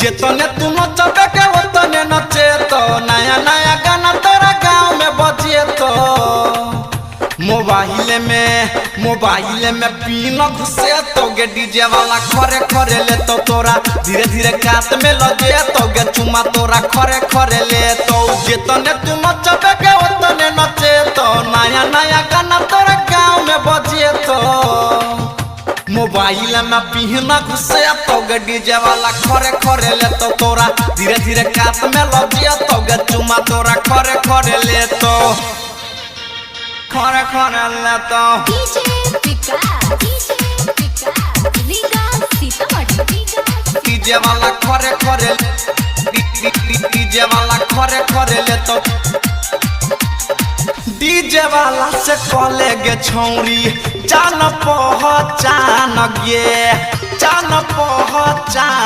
जेतने तू नचबे के उतने नचे तो नया नया गाना तोरा गाँव में बजे तो मोबाइल में पीन घुसे तो गे डीजे वाला खरे खरे ले तो तोरा धीरे धीरे कात में लगे तो गे चुमा तोरा खरे खरे ले तो जेतने तू नचबे के उतने नचे तो नया नया गाना तोरा गाँव में बजे तो मोबाइल में पीना घुसे तो गे डीजे वाला खरे खरे ले तो तोरा धीरे धीरे कात में लगे तो गे चुमा तोरा खरे खरे ले तो खरे खरे ले तो डीजे वाला खरे खरे डीजे वाला खरे खरे ले तो डीजे वाला से कॉले गे छौरी जान पहचान गे जान पहचान